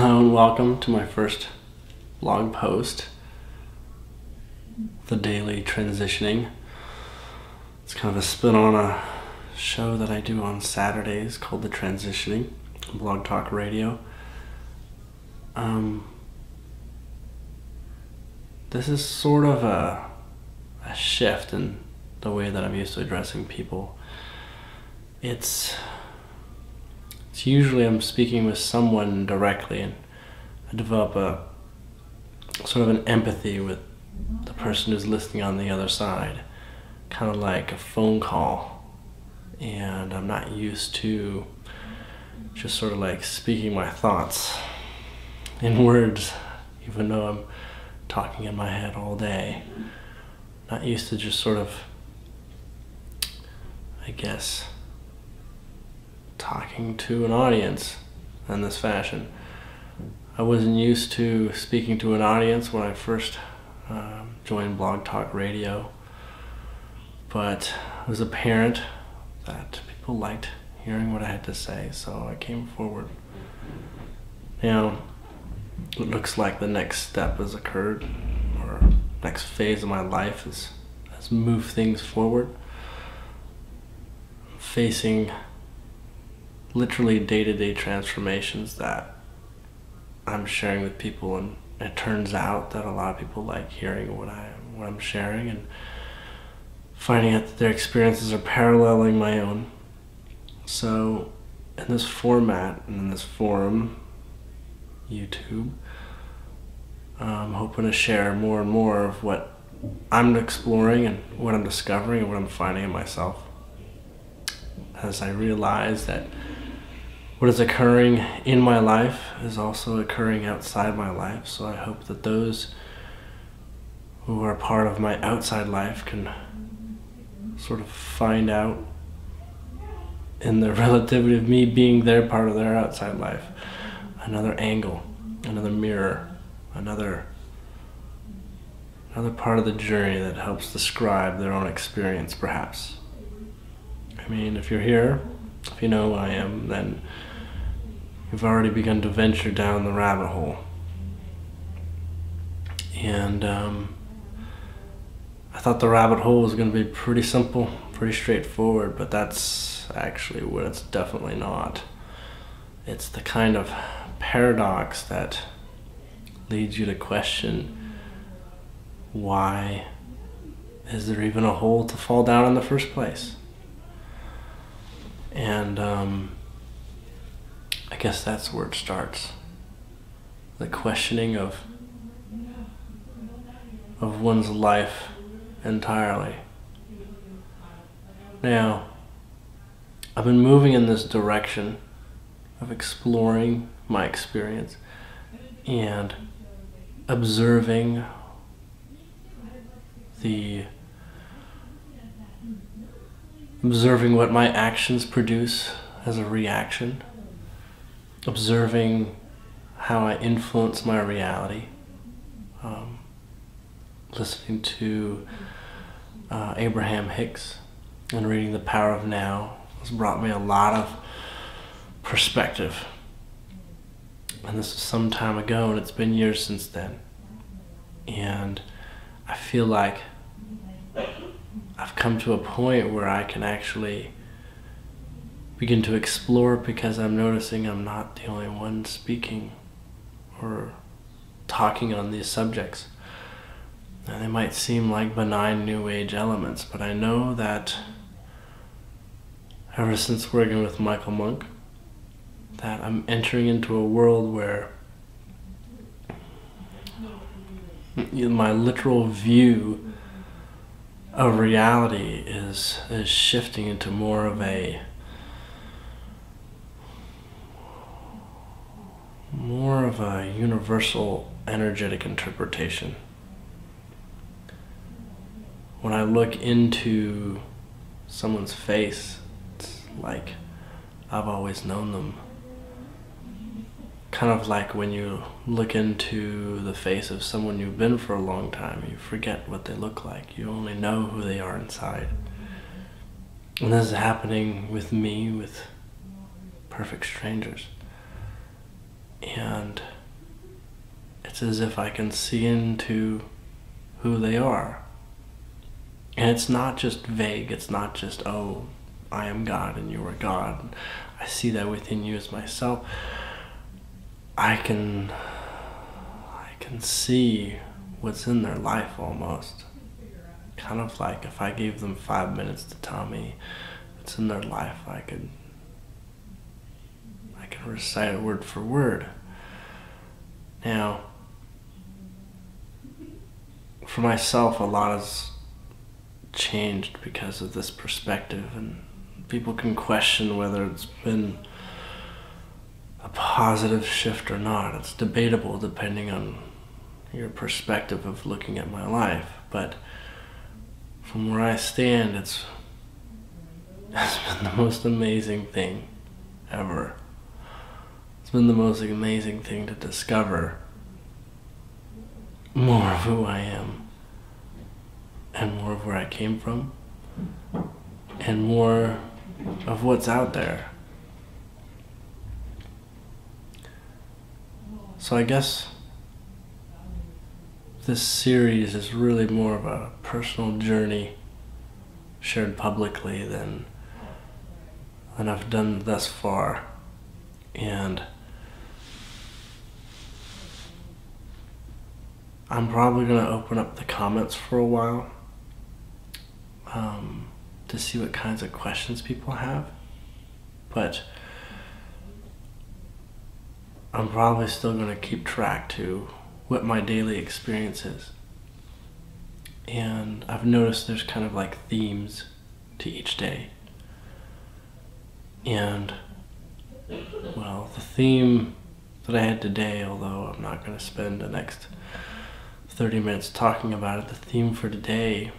Hello and welcome to my first blog post, The Daily Transitioning. It's kind of a spin on a show that I do on Saturdays called The Transitioning, Blog Talk Radio. This is sort of a shift in the way that I'm used to addressing people. It's usually I'm speaking with someone directly, and I develop a sort of an empathy with the person who's listening on the other side, kind of like a phone call. And I'm not used to just sort of like speaking my thoughts in words, even though I'm talking in my head all day. Not used to just sort of, I guess, talking to an audience in this fashion. I wasn't used to speaking to an audience when I first joined Blog Talk Radio, but it was apparent that people liked hearing what I had to say, so I came forward. Now, it looks like the next step has occurred, or next phase of my life has moved things forward. I'm facing literally day-to-day transformations that I'm sharing with people, and it turns out that a lot of people like hearing what I'm sharing, and finding out that their experiences are paralleling my own. So in this format and in this forum, YouTube, I'm hoping to share more and more of what I'm exploring and what I'm discovering and what I'm finding in myself, as I realize that what is occurring in my life is also occurring outside my life. So I hope that those who are part of my outside life can sort of find out in the relativity of me being their part of their outside life, another angle, another mirror, another part of the journey that helps describe their own experience, perhaps. I mean, if you're here, if you know who I am, then you've already begun to venture down the rabbit hole. And I thought the rabbit hole was going to be pretty simple, pretty straightforward, but that's actually what it's definitely not. It's the kind of paradox that leads you to question, why is there even a hole to fall down in the first place? And I guess that's where it starts. The questioning of one's life entirely. Now, I've been moving in this direction of exploring my experience and observing what my actions produce as a reaction, observing how I influence my reality, listening to Abraham-Hicks and reading The Power of Now has brought me a lot of perspective. And this was some time ago, and it's been years since then. And I feel like I've come to a point where I can actually begin to explore, because I'm noticing I'm not the only one speaking or talking on these subjects. Now, they might seem like benign New Age elements, but I know that ever since working with Michael Monk, that I'm entering into a world where my literal view of reality is shifting into more of a universal energetic interpretation. When I look into someone's face, it's like I've always known them. Kind of like when you look into the face of someone you've been for a long time, you forget what they look like. You only know who they are inside. And this is happening with me, with perfect strangers. And it's as if I can see into who they are. And it's not just vague. It's not just, oh, I am God and you are God. I see that within you as myself. I can see what's in their life almost. Kind of like if I gave them 5 minutes to tell me what's in their life, I could recite it word for word. Now, for myself, a lot has changed because of this perspective, and people can question whether it's been a positive shift or not. It's debatable depending on your perspective of looking at my life, but from where I stand, it's been the most amazing thing ever. It's been the most amazing thing to discover more of who I am, and more of where I came from, and more of what's out there. So I guess this series is really more of a personal journey shared publicly than I've done thus far. And I'm probably going to open up the comments for a while to see what kinds of questions people have. But I'm probably still going to keep track to what my daily experience is. And I've noticed there's kind of like themes to each day. And, well, the theme that I had today, although I'm not going to spend the next 30 minutes talking about it, the theme for today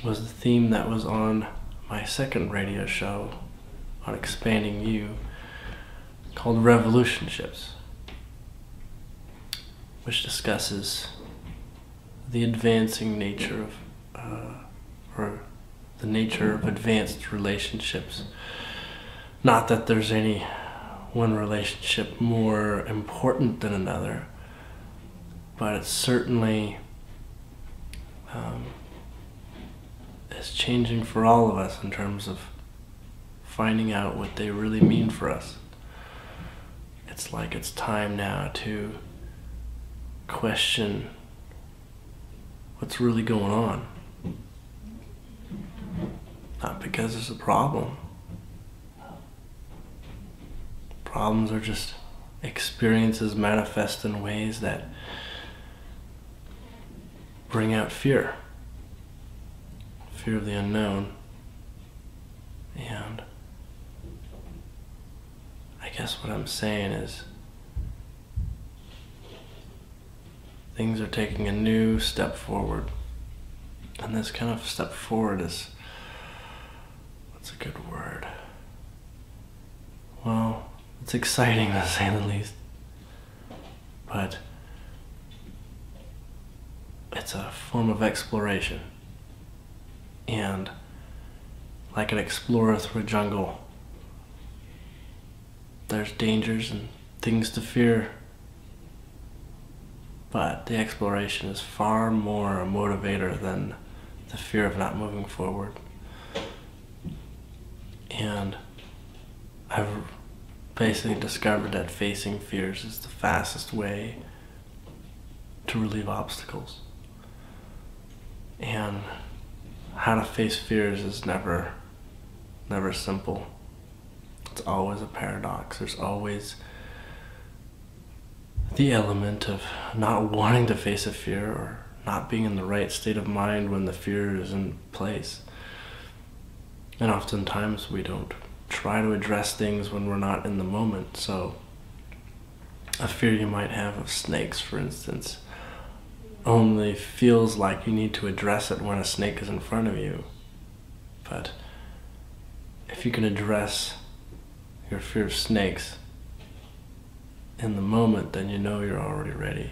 was the theme that was on my second radio show on Expanding You, called Revolutionships, which discusses the advancing nature of, or the nature of advanced relationships. Not that there's any one relationship more important than another, but it certainly is changing for all of us in terms of finding out what they really mean for us. It's like it's time now to question what's really going on. Not because there's a problem. Problems are just experiences manifest in ways that bring out fear. Fear of the unknown. And I guess what I'm saying is things are taking a new step forward. And this kind of step forward is, what's a good word? Well, it's exciting to say the least. But it's a form of exploration. And like an explorer through a jungle, there's dangers and things to fear. But the exploration is far more a motivator than the fear of not moving forward. And I've basically discovered that facing fears is the fastest way to relieve obstacles. And how to face fears is never simple. It's always a paradox. There's always the element of not wanting to face a fear or not being in the right state of mind when the fear is in place. And oftentimes we don't try to address things when we're not in the moment. So a fear you might have of snakes, for instance, only feels like you need to address it when a snake is in front of you. But if you can address your fear of snakes in the moment, then you know you're already ready.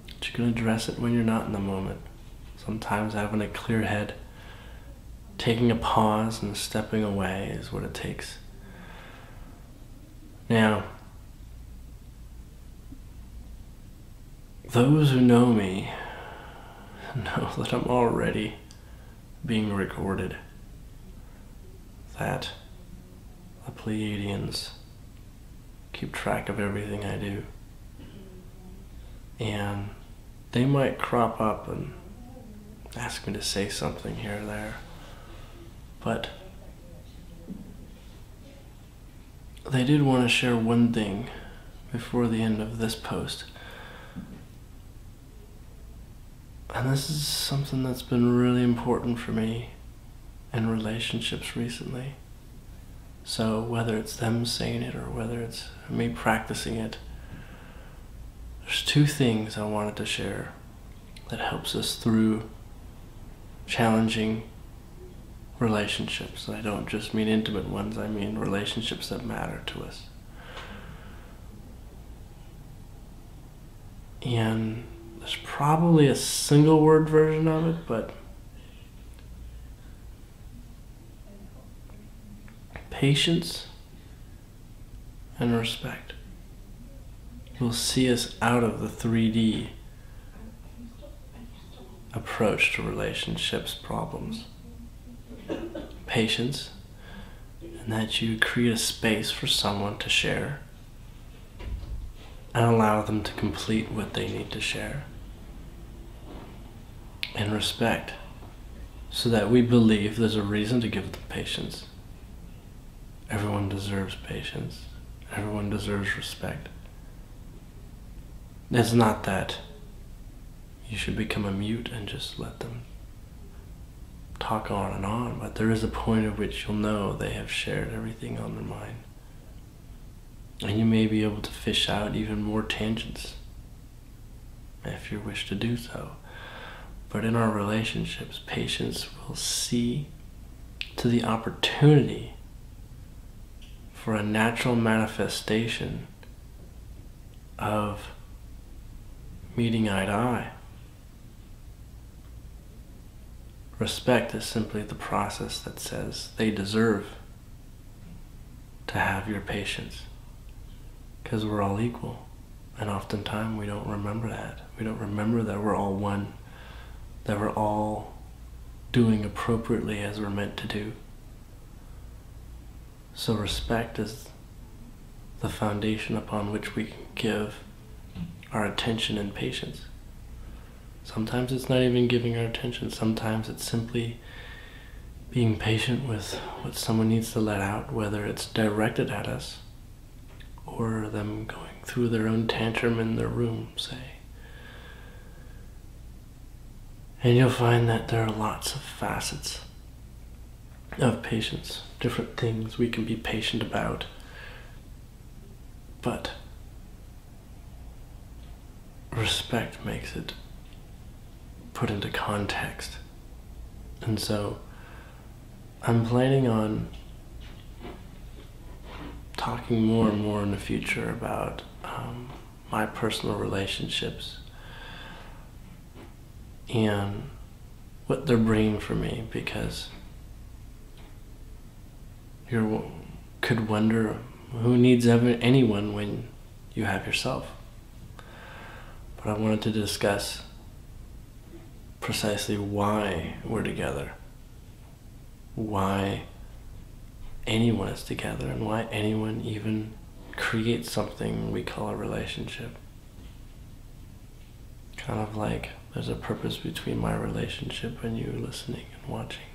But you can address it when you're not in the moment. Sometimes having a clear head, taking a pause and stepping away is what it takes. Now, those who know me know that I'm already being recorded, that the Pleiadians keep track of everything I do, and they might crop up and ask me to say something here or there, but they did want to share one thing before the end of this post. And this is something that's been really important for me in relationships recently. So whether it's them saying it or whether it's me practicing it, there's two things I wanted to share that helps us through challenging relationships. I don't just mean intimate ones, I mean relationships that matter to us. And there's probably a single word version of it, but patience and respect will see us out of the 3D approach to relationships problems. Patience, and that you create a space for someone to share and allow them to complete what they need to share. And respect, so that we believe there's a reason to give them patience. Everyone deserves patience. Everyone deserves respect. It's not that you should become a mute and just let them talk on, but there is a point at which you'll know they have shared everything on their mind. And you may be able to fish out even more tangents if you wish to do so. But in our relationships, patience will see to the opportunity for a natural manifestation of meeting eye to eye. Respect is simply the process that says they deserve to have your patience, because we're all equal, and oftentimes we don't remember that. We don't remember that we're all one, that we're all doing appropriately as we're meant to do. So respect is the foundation upon which we can give our attention and patience. Sometimes it's not even giving our attention. Sometimes it's simply being patient with what someone needs to let out, whether it's directed at us or them going through their own tantrum in their room, say. And you'll find that there are lots of facets of patience, different things we can be patient about. But respect makes it put into context. And so I'm planning on talking more and more in the future about my personal relationships and what they're bringing for me, because you could wonder who needs anyone when you have yourself. But I wanted to discuss precisely why we're together, why anyone is together, and why anyone even creates something we call a relationship. Kind of like there's a purpose between my relationship and you listening and watching.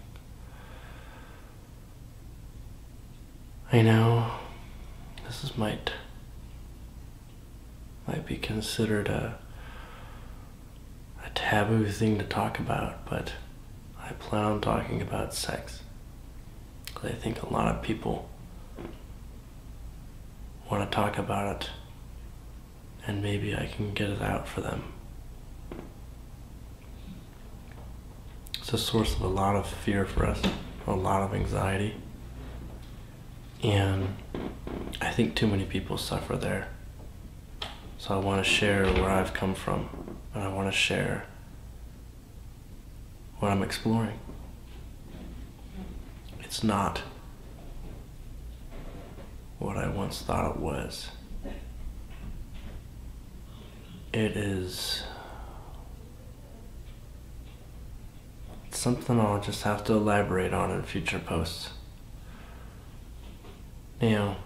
I know this might be considered a taboo thing to talk about, but I plan on talking about sex. I think a lot of people want to talk about it, and maybe I can get it out for them. It's a source of a lot of fear for us, a lot of anxiety, and I think too many people suffer there. So I want to share where I've come from, and I want to share what I'm exploring. It's not what I once thought it was. it is something I'll just have to elaborate on in future posts. Now,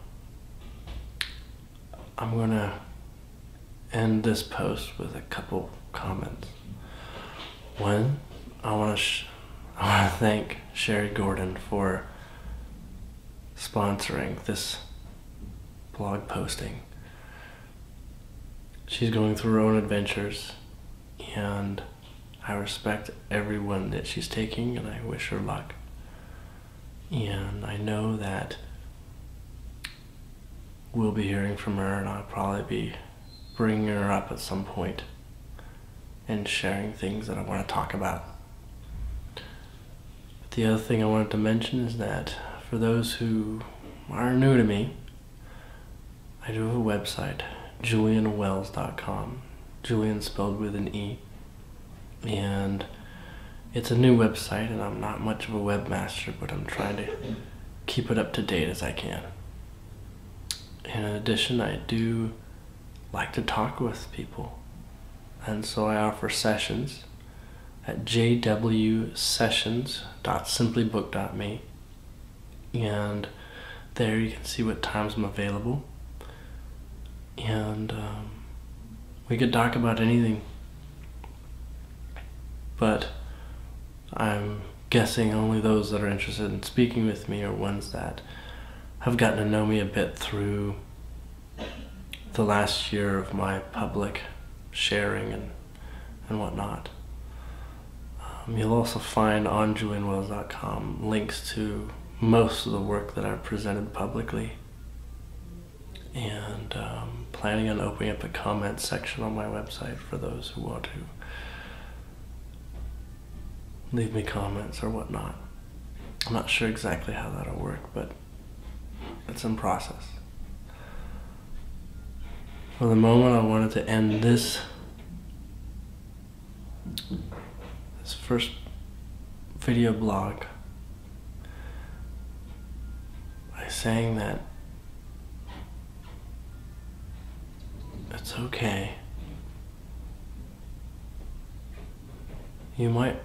I'm gonna end this post with a couple comments. One, I want to thank Sheri Gordon for sponsoring this blog posting. She's going through her own adventures, and I respect everyone that she's taking, and I wish her luck. And I know that we'll be hearing from her, and I'll probably be bringing her up at some point and sharing things that I want to talk about. The other thing I wanted to mention is that for those who are new to me, I do have a website, julianwells.com. Julien spelled with an E. And it's a new website, and I'm not much of a webmaster, but I'm trying to keep it up to date as I can. In addition, I do like to talk with people, and so I offer sessions at jwsessions.simplybook.me, and there you can see what times I'm available, and we could talk about anything, but I'm guessing only those that are interested in speaking with me are ones that have gotten to know me a bit through the last year of my public sharing and whatnot. You'll also find on julianwells.com links to most of the work that I've presented publicly, and planning on opening up a comment section on my website for those who want to leave me comments or whatnot. I'm not sure exactly how that'll work, but it's in process. For the moment, I wanted to end this first video blog by saying that it's okay. You might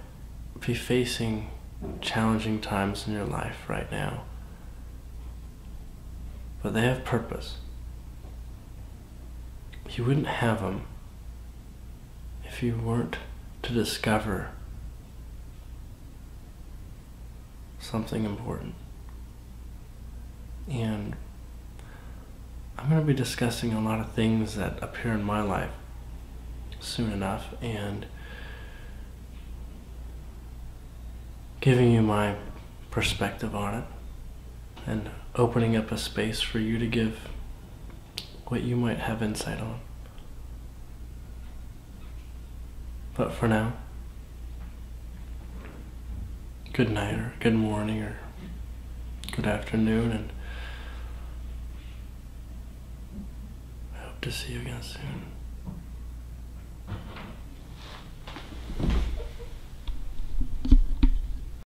be facing challenging times in your life right now, but they have purpose. You wouldn't have them if you weren't to discover something important. And I'm going to be discussing a lot of things that appear in my life soon enough, and giving you my perspective on it, and opening up a space for you to give what you might have insight on. But for now, good night, or good morning, or good afternoon, and I hope to see you again soon.